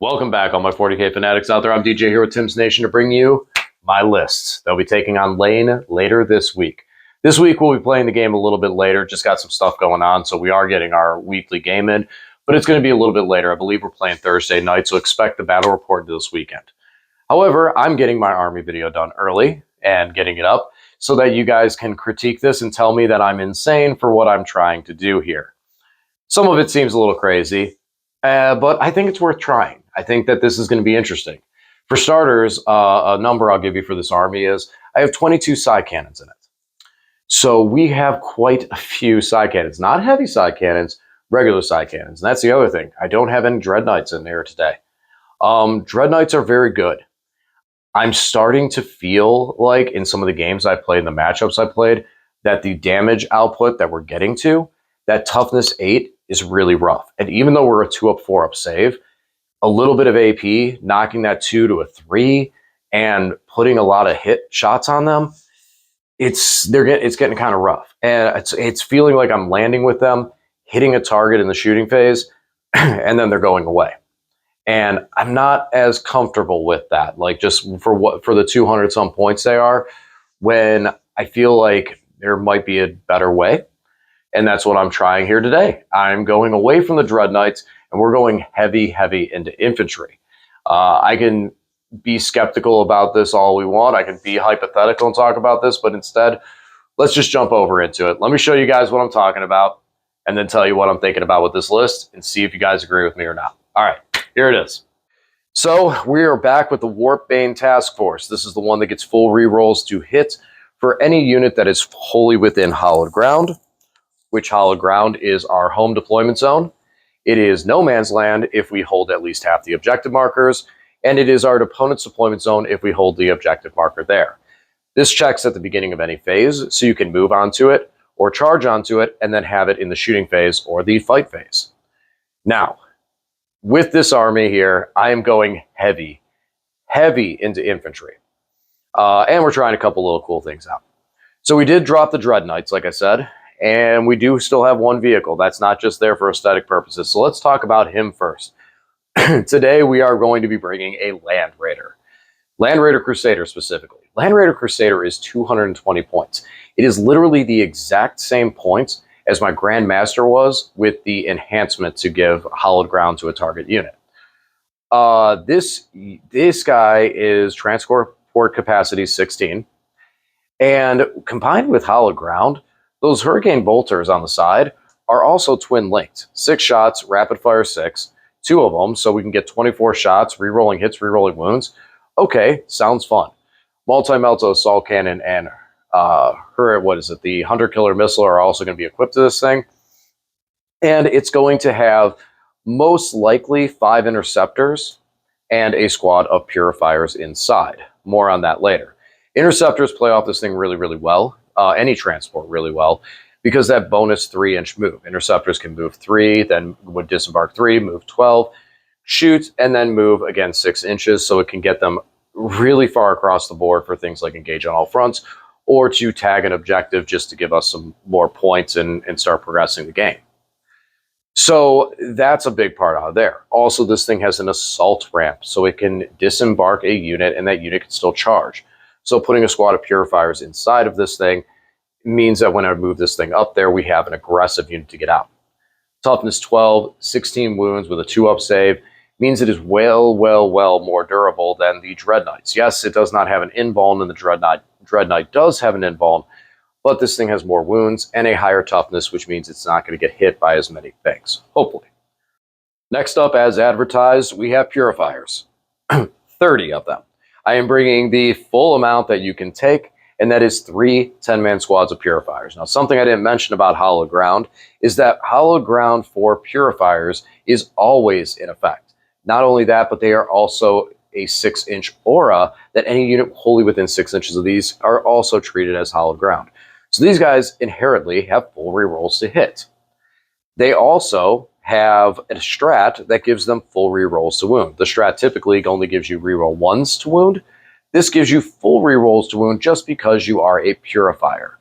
Welcome back, all my 40K fanatics out there. I'm DJ here with Tim's Nation to bring you my lists. They'll be taking on Lane later this week. This week, we'll be playing the game a little bit later. Just got some stuff going on, so we are getting our weekly game in, but it's going to be a little bit later. I believe we're playing Thursday night, so expect the battle report this weekend. However, I'm getting my army video done early and getting it up so that you guys can critique this and tell me that I'm insane for what I'm trying to do here. Some of it seems a little crazy, but I think it's worth trying. I think that this is going to be interesting. For starters, a number I'll give you for this army is I have 22 side cannons in it. So we have quite a few side cannons, not heavy side cannons, regular side cannons. And that's the other thing. I don't have any Dread Knights in there today. Dread Knights are very good. I'm starting to feel like in some of the games I played, the matchups I played, that the damage output that we're getting to, that toughness 8 is really rough. And even though we're a 2-up, 4-up save, a little bit of AP, knocking that 2 to a 3, and putting a lot of hit shots on them, it's getting kind of rough. And it's feeling like I'm landing with them, hitting a target in the shooting phase, and then they're going away. And I'm not as comfortable with that, like just for the 200 some points they are, when I feel like there might be a better way. And that's what I'm trying here today. I'm going away from the Dread Knights, and we're going heavy into infantry. I can be skeptical about this all we want. I can be hypothetical and talk about this, but instead, let's just jump over into it. Let me show you guys what I'm talking about, and then tell you what I'm thinking about with this list, and see if you guys agree with me or not. All right, here it is. So we are back with the Warpbane Task Force. This is the one that gets full rerolls to hit for any unit that is wholly within Hallowed Ground, which Hallowed Ground is our home deployment zone. It is no man's land if we hold at least half the objective markers, and it is our opponent's deployment zone if we hold the objective marker there. This checks at the beginning of any phase, so you can move onto it or charge onto it and then have it in the shooting phase or the fight phase. Now, with this army here, I am going heavy into infantry. And we're trying a couple little cool things out. So we did drop the Dread Knights, like I said, and we do still have one vehicle. That's not just there for aesthetic purposes. So let's talk about him first. Today, we are going to be bringing a Land Raider. Land Raider Crusader specifically. Land Raider Crusader is 220 points. It is literally the exact same points as my Grandmaster was with the enhancement to give Hallowed Ground to a target unit. This guy is transport capacity 16. And combined with Hallowed Ground, those Hurricane Bolters on the side are also twin linked. 6 shots, rapid fire 6, 2 of them, so we can get 24 shots, rerolling hits, rerolling wounds. Okay, sounds fun. Multi-Melta Assault Cannon and the Hunter Killer Missile are also going to be equipped to this thing. And it's going to have most likely 5 interceptors and a squad of purifiers inside. More on that later. Interceptors play off this thing really well. Any transport really well, because that bonus 3-inch move. Interceptors can move 3, then would disembark 3, move 12, shoot, and then move again 6 inches, so it can get them really far across the board for things like engage on all fronts, or to tag an objective just to give us some more points and start progressing the game. So that's a big part out of there. Also, this thing has an assault ramp, so it can disembark a unit, and that unit can still charge. So putting a squad of purifiers inside of this thing means that when I move this thing up there, we have an aggressive unit to get out. Toughness 12, 16 wounds with a 2-up save means it is well more durable than the Dread Knights. Yes, it does not have an invuln, and the Dread Knight does have an invuln, but this thing has more wounds and a higher toughness, which means it's not going to get hit by as many things, hopefully. Next up, as advertised, we have purifiers. 30 of them. I am bringing the full amount that you can take, and that is 3 10-man squads of purifiers. Now, something I didn't mention about Hallowed Ground is that Hallowed Ground for purifiers is always in effect. Not only that, but they are also a 6-inch aura that any unit wholly within 6 inches of these are also treated as Hallowed Ground. So these guys inherently have full rerolls to hit. They also have a strat that gives them full rerolls to wound. The strat typically only gives you reroll 1s to wound. This gives you full rerolls to wound just because you are a purifier.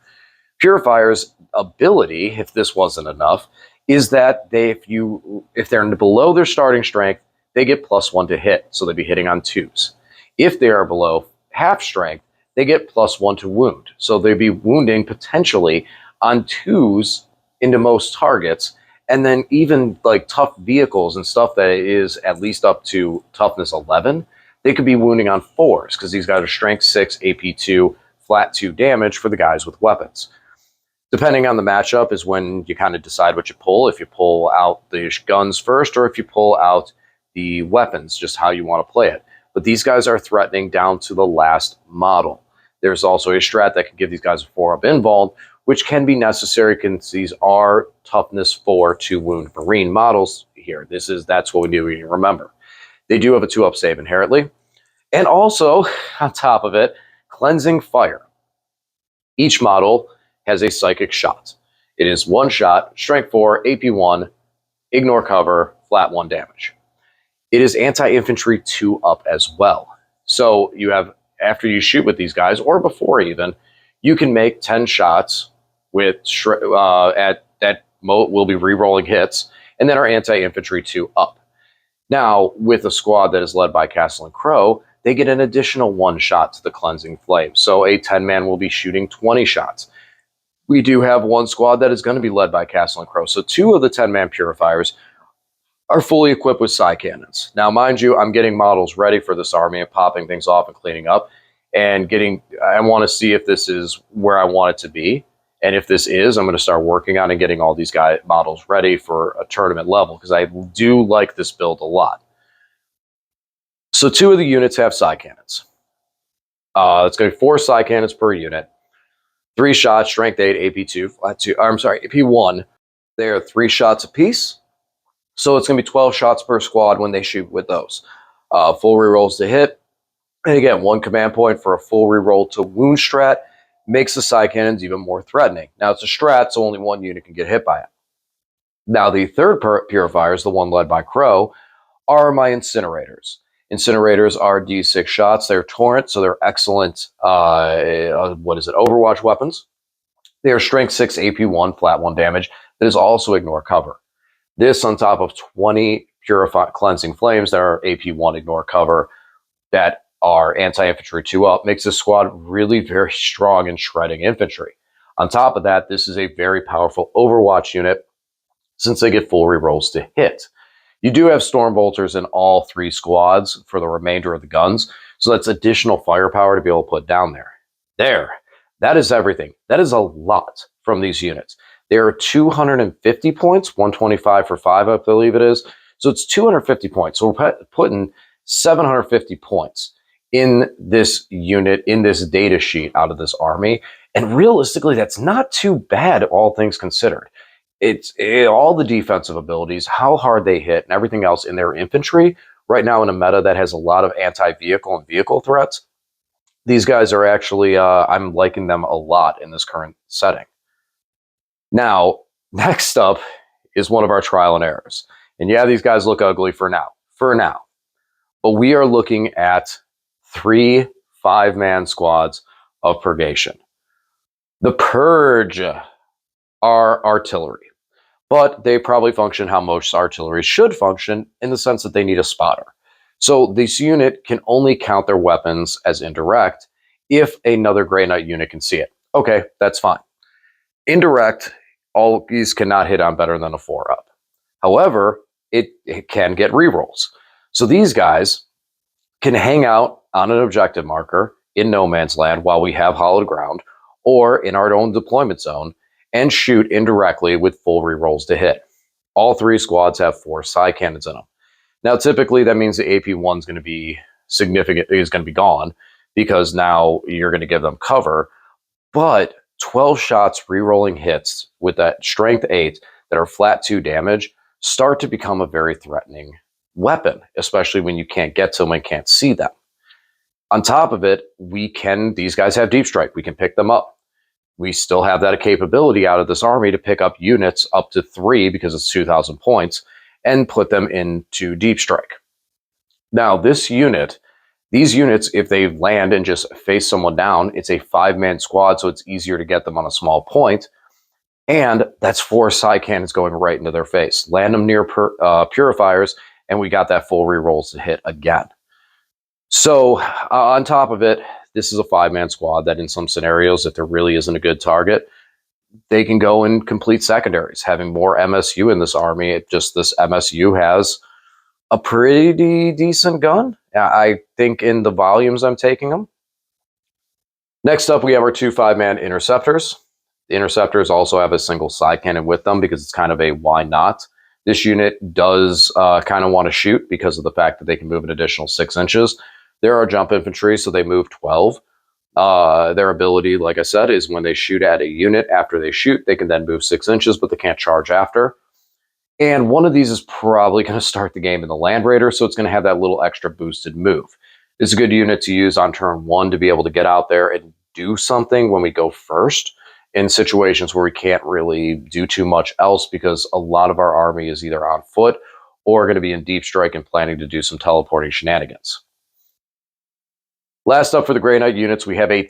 Purifier's ability, if this wasn't enough, is that if they're below their starting strength, they get +1 to hit, so they'd be hitting on 2s. If they are below half strength, they get +1 to wound, so they'd be wounding potentially on 2s into most targets. And then even like tough vehicles and stuff that is at least up to toughness 11, they could be wounding on 4s because these guys are strength 6, AP 2, flat 2 damage for the guys with weapons. Depending on the matchup is when you kind of decide what you pull. If you pull out the guns first or if you pull out the weapons, just how you want to play it. But these guys are threatening down to the last model. There's also a strat that can give these guys a 4-up invuln, which can be necessary because these are toughness 4 to wound Marine models here. That's what we need to remember. They do have a 2-up save inherently. And also, on top of it, Cleansing Fire. Each model has a psychic shot. It is 1 shot, strength 4, AP 1, ignore cover, flat 1 damage. It is anti-infantry 2-up as well. So you have, after you shoot with these guys, or before even, you can make 10 shots with at that will be re-rolling hits, and then are anti-infantry 2-up. Now, with a squad that is led by Castellan Crowe, they get an additional 1 shot to the Cleansing Flame. So a 10-man will be shooting 20 shots. We do have 1 squad that is going to be led by Castellan Crowe. So 2 of the 10-man purifiers are fully equipped with psi cannons. Now, mind you, I'm getting models ready for this army and popping things off and cleaning up. And I want to see if this is where I want it to be. And if this is, I'm going to start working on and getting all these models ready for a tournament level because I do like this build a lot. So 2 of the units have psi cannons. It's going to be 4 psi cannons per unit. 3 shots, strength 8, AP 2, flat 2. I'm sorry, AP 1. They are 3 shots apiece. So it's going to be 12 shots per squad when they shoot with those. Full rerolls to hit. And again, 1 command point for a full reroll to wound strat makes the psi cannons even more threatening. Now it's a strat, so only 1 unit can get hit by it. Now the third purifiers, the one led by Crowe, are my incinerators. Incinerators are D6 shots. They're torrent, so they're excellent, Overwatch weapons. They are strength 6, AP 1, flat 1 damage. That is also ignore cover. This on top of 20 cleansing flames that are AP 1 ignore cover that are anti-infantry 2-up makes this squad really very strong in shredding infantry. On top of that, this is a very powerful Overwatch unit since they get full rerolls to hit. You do have Storm Bolters in all 3 squads for the remainder of the guns, so that's additional firepower to be able to put down there. That is everything. That is a lot from these units. There are 250 points, 125 for 5, I believe it is. So it's 250 points. So we're putting 750 points in this unit, in this data sheet out of this army. And realistically, that's not too bad, all things considered. It's all the defensive abilities, how hard they hit, and everything else in their infantry. Right now in a meta that has a lot of anti-vehicle and vehicle threats, these guys are actually, I'm liking them a lot in this current setting. Now, next up is one of our trial and errors. And yeah, these guys look ugly for now. But we are looking at 3 5-man squads of Purgation. The Purge are artillery, but they probably function how most artillery should function in the sense that they need a spotter. So this unit can only count their weapons as indirect if another Grey Knight unit can see it. Okay, that's fine. Indirect, all these cannot hit on better than a 4-up. However, it can get rerolls. So these guys can hang out on an objective marker in no man's land while we have hollowed ground or in our own deployment zone and shoot indirectly with full rerolls to hit. All 3 squads have 4 psi cannons in them. Now, typically that means the AP1 is going to be gone because now you're going to give them cover. But 12 shots rerolling hits with that strength 8 that are flat 2 damage start to become a very threatening weapon, especially when you can't get to them and can't see them. On top of it, these guys have deep strike. We can pick them up. We still have that capability out of this army to pick up units up to 3 because it's 2,000 points and put them into deep strike. Now, these units, if they land and just face someone down, it's a 5-man squad, so it's easier to get them on a small point. And that's 4 psi cannons going right into their face. Land them near purifiers, and we got that full rerolls to hit again. So on top of it, this is a 5-man squad that in some scenarios, if there really isn't a good target, they can go and complete secondaries. Having more MSU in this army, this MSU has a pretty decent gun. I think in the volumes I'm taking them. Next up, we have our 2 5-man interceptors. The interceptors also have a single side cannon with them because it's kind of a why not. This unit does kind of want to shoot because of the fact that they can move an additional 6 inches. There are jump infantry, so they move 12. Their ability, like I said, is when they shoot at a unit, after they shoot, they can then move 6 inches, but they can't charge after. And one of these is probably going to start the game in the Land Raider, so it's going to have that little extra boosted move. It's a good unit to use on turn 1 to be able to get out there and do something when we go first in situations where we can't really do too much else because a lot of our army is either on foot or going to be in deep strike and planning to do some teleporting shenanigans. Last up for the Grey Knight units, we have a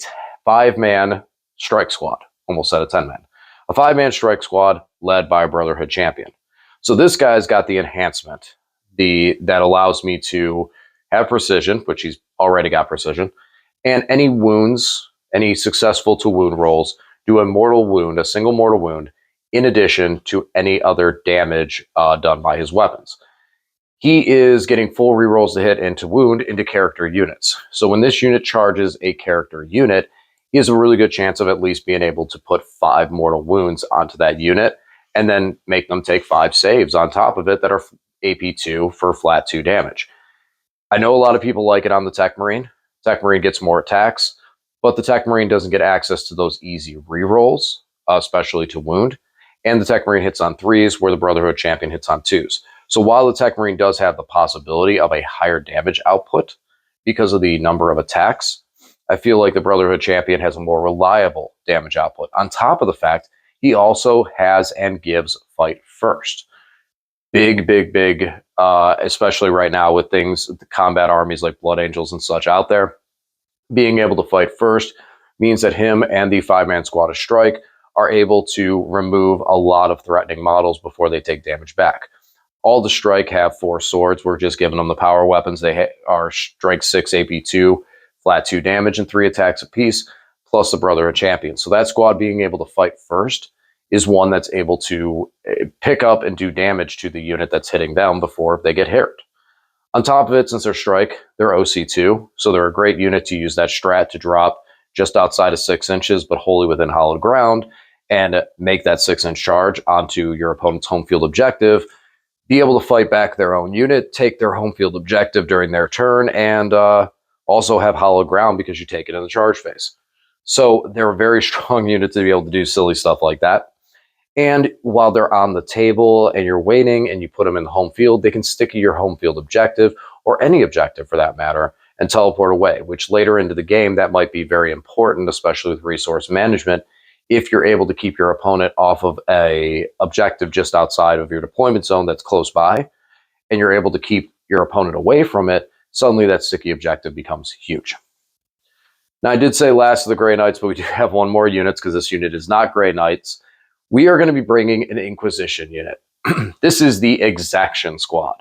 5-man strike squad, almost said a 10-man. A 5-man strike squad led by a Brotherhood champion. So this guy's got the enhancement that allows me to have precision, which he's already got precision, and any wounds, any successful to wound rolls, do a mortal wound, a single mortal wound, in addition to any other damage done by his weapons. He is getting full rerolls to hit and to wound into character units. So when this unit charges a character unit, he has a really good chance of at least being able to put 5 mortal wounds onto that unit and then make them take 5 saves on top of it that are AP2 for flat 2 damage. I know a lot of people like it on the Tech Marine. Tech Marine gets more attacks, but the Tech Marine doesn't get access to those easy rerolls, especially to wound. And the Tech Marine hits on 3s where the Brotherhood champion hits on 2s. So while the Tech Marine does have the possibility of a higher damage output because of the number of attacks, I feel like the Brotherhood champion has a more reliable damage output. On top of the fact, he also has and gives fight first. Big, especially right now with things, the combat armies like Blood Angels and such out there. Being able to fight first means that him and the 5-man squad of strike are able to remove a lot of threatening models before they take damage back. All the strike have 4 swords. We're just giving them the power weapons. They are strike 6 AP2, flat 2 damage, and 3 attacks apiece, plus the Brotherhood champion. So that squad being able to fight first is one that's able to pick up and do damage to the unit that's hitting them before they get hit. On top of it, since they're strike, they're OC2, so they're a great unit to use that strat to drop just outside of 6 inches, but wholly within hollowed ground, and make that 6-inch charge onto your opponent's home field objective, be able to fight back their own unit, take their home field objective during their turn, and also have hollowed ground because you take it in the charge phase. So they're a very strong unit to be able to do silly stuff like that. And while they're on the table and you're waiting and you put them in the home field, they can stick to your home field objective, or any objective for that matter, and teleport away, which later into the game, that might be very important, especially with resource management, if you're able to keep your opponent off of a objective just outside of your deployment zone that's close by, and you're able to keep your opponent away from it, suddenly that sticky objective becomes huge. Now, I did say last of the Grey Knights, but we do have one more unit because this unit is not Grey Knights. We are going to be bringing an Inquisition unit. This is the Exaction Squad.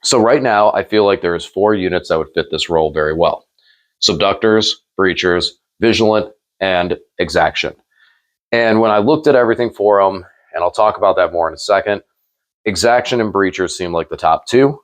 So right now, I feel like there's 4 units that would fit this role very well. Subductors, Breachers, Vigilant, and Exaction. And when I looked at everything for them, and I'll talk about that more in a second, Exaction and Breachers seem like the top 2.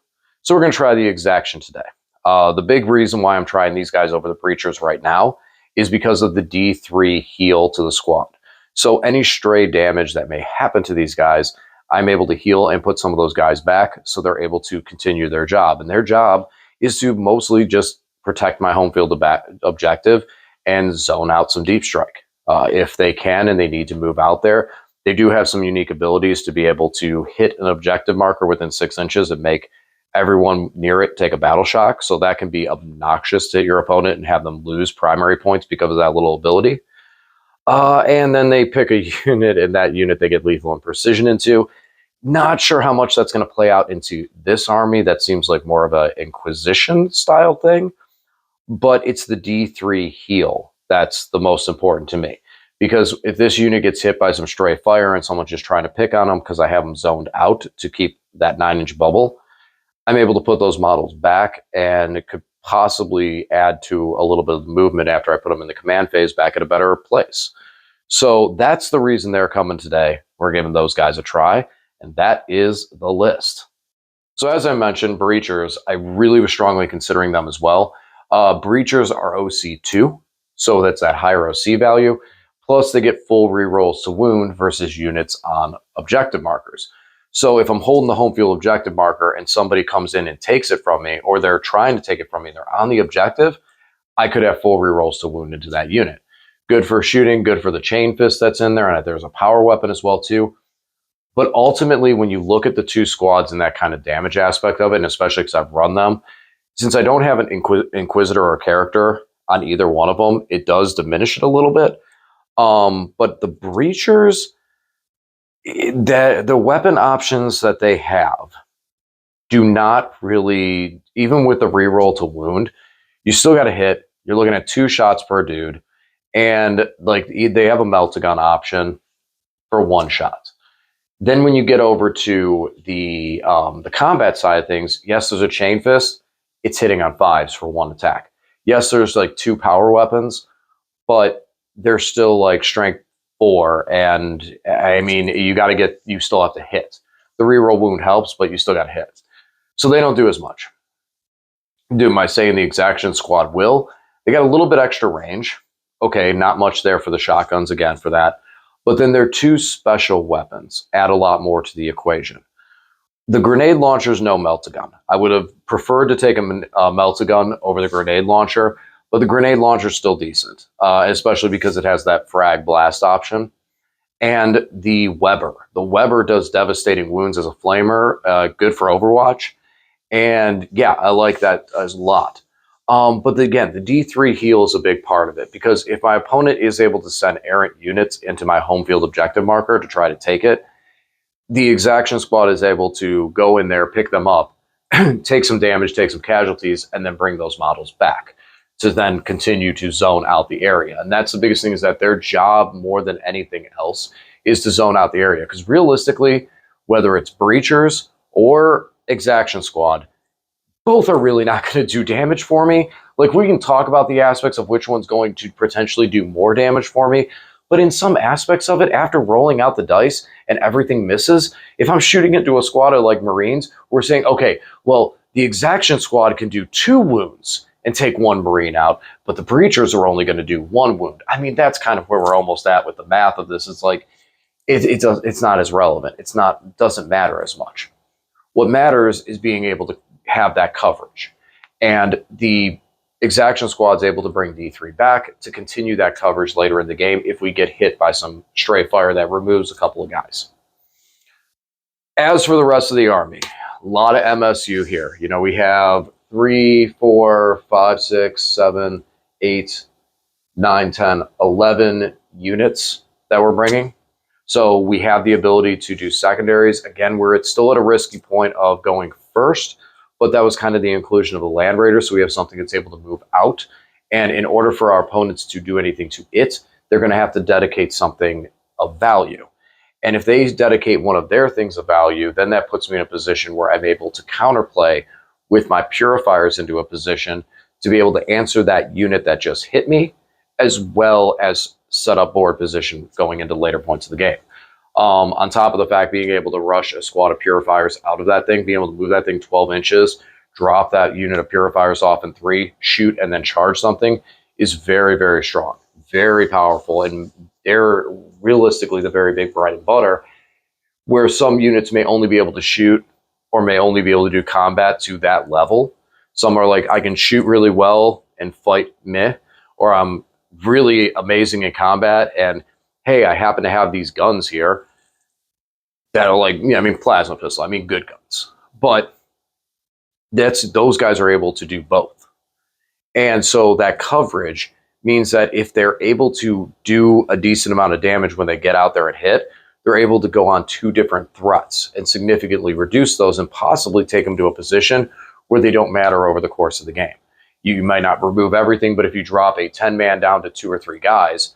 So we're going to try the Exaction today. The big reason why I'm trying these guys over the Breachers right now is because of the D3 heal to the squad. So any stray damage that may happen to these guys, I'm able to heal and put some of those guys back so they're able to continue their job. And their job is to mostly just protect my home field objective and zone out some deep strike. If they can and they need to move out there, they do have some unique abilities to be able to hit an objective marker within 6 inches and make everyone near it take a battle shock. So that can be obnoxious to your opponent and have them lose primary points because of that little ability. And then they pick a unit, and that unit they get lethal and precision into. Not sure how much that's going to play out into this army. That seems like more of an Inquisition style thing. But it's the D3 heal that's the most important to me. Because if this unit gets hit by some stray fire and someone's just trying to pick on them because I have them zoned out to keep that 9-inch bubble, I'm able to put those models back, and it could possibly add to a little bit of movement after I put them in the command phase back at a better place. So that's the reason they're coming today. We're giving those guys a try, and that is the list. So as I mentioned, Breachers, I really was strongly considering them as well. Breachers are OC2, so that's that higher OC value. Plus, they get full rerolls to wound versus units on objective markers. So if I'm holding the home field objective marker and somebody comes in and takes it from me, or they're trying to take it from me, they're on the objective, I could have full rerolls to wound into that unit. Good for shooting, good for the chain fist that's in there, and there's a power weapon as well too. But ultimately, when you look at the two squads and that kind of damage aspect of it, and especially because I've run them, since I don't have an Inquisitor or character on either one of them, it does diminish it a little bit. But the Breachers, the weapon options that they have do not really, even with the reroll to wound, you still got to hit. You're looking at 2 shots per dude. And like they have a melt-a-gun option for 1 shot. Then when you get over to the combat side of things, yes, there's a chain fist. It's hitting on 5s for 1 attack. Yes, there's like 2 power weapons, but they're still like strength 4. And I mean, you still have to hit. The reroll wound helps, but you still got to hit. So they don't do as much. Am I saying the Exaction Squad will? They got a little bit extra range. Okay, not much there for the shotguns again for that. But then their 2 special weapons add a lot more to the equation. The grenade launcher is no melt-a-gun. I would have preferred to take a melt-a-gun over the grenade launcher, but the grenade launcher is still decent, especially because it has that frag blast option. And the Weber. The Weber does devastating wounds as a flamer, good for Overwatch. And yeah, I like that a lot. But again, the D3 heal is a big part of it, because if my opponent is able to send errant units into my home field objective marker to try to take it, the Exaction Squad is able to go in there, pick them up, take some damage, take some casualties, and then bring those models back to then continue to zone out the area. And that's the biggest thing, is that their job more than anything else is to zone out the area. Because realistically, whether it's Breachers or Exaction Squad, both are really not going to do damage for me. Like, we can talk about the aspects of which one's going to potentially do more damage for me, but in some aspects of it, after rolling out the dice and everything misses, if I'm shooting into a squad of like Marines, we're saying, okay, well, the Exaction Squad can do 2 wounds and take 1 Marine out, but the Breachers are only going to do 1 wound. I mean, that's kind of where we're almost at with the math of this. It's like, it's not as relevant. Doesn't matter as much. What matters is being able to have that coverage. And the Exaction Squad is able to bring D3 back to continue that coverage later in the game if we get hit by some stray fire that removes a couple of guys. As for the rest of the army, a lot of MSU here. You know, we have 3, 4, 5, 6, 7, 8, 9, 10, 11 units that we're bringing. So we have the ability to do secondaries. Again, it's still at a risky point of going first, but that was kind of the inclusion of the Land Raider, so we have something that's able to move out. And in order for our opponents to do anything to it, they're going to have to dedicate something of value. And if they dedicate one of their things of value, then that puts me in a position where I'm able to counterplay with my Purifiers into a position to be able to answer that unit that just hit me, as well as set up board position going into later points of the game. On top of the fact, being able to rush a squad of Purifiers out of that thing, being able to move that thing 12 inches, drop that unit of Purifiers off in 3, shoot, and then charge something is very, very strong, very powerful, and they're realistically the very big bread and butter, where some units may only be able to shoot or may only be able to do combat to that level. Some are like, I can shoot really well and fight meh, or I'm really amazing in combat, and hey, I happen to have these guns here that are like, I mean, plasma pistol, I mean, good guns. But those guys are able to do both. And so that coverage means that if they're able to do a decent amount of damage when they get out there and hit, they're able to go on 2 different threats and significantly reduce those and possibly take them to a position where they don't matter over the course of the game. You might not remove everything, but if you drop a 10-man down to 2 or 3 guys,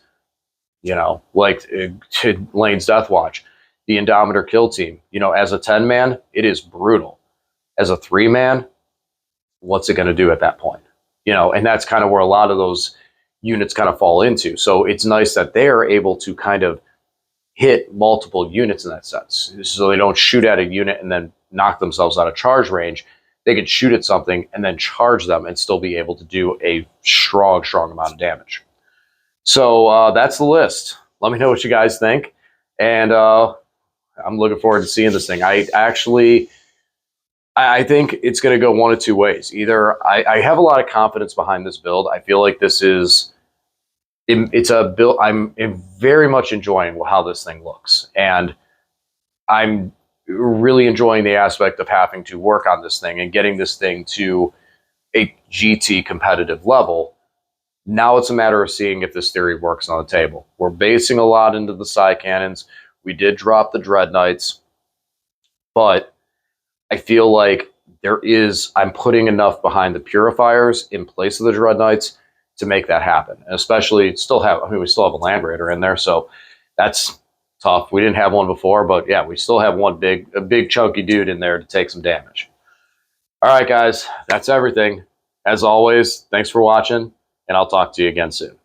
you know, like to Lane's Death Watch, the Indomitor kill team, you know, as a 10-man, it is brutal. as a 3-man, what's it going to do at that point? And that's kind of where a lot of those units kind of fall into. So it's nice that they're able to kind of hit multiple units in that sense. So they don't shoot at a unit and then knock themselves out of charge range. They could shoot at something and then charge them and still be able to do a strong amount of damage. So that's the list. Let me know what you guys think. And I'm looking forward to seeing this thing. I think it's going to go one of two ways. Either I have a lot of confidence behind this build. I feel like it's a build. I'm very much enjoying how this thing looks. And I'm really enjoying the aspect of having to work on this thing and getting this thing to a GT competitive level. Now it's a matter of seeing if this theory works on the table. We're basing a lot into the side cannons. We did drop the Dread Knights, but I feel like I'm putting enough behind the Purifiers in place of the Dread Knights to make that happen. And especially we still have a Land Raider in there, so that's tough. We didn't have one before, but yeah, we still have a big chunky dude in there to take some damage. All right, guys, that's everything. As always, thanks for watching, and I'll talk to you again soon.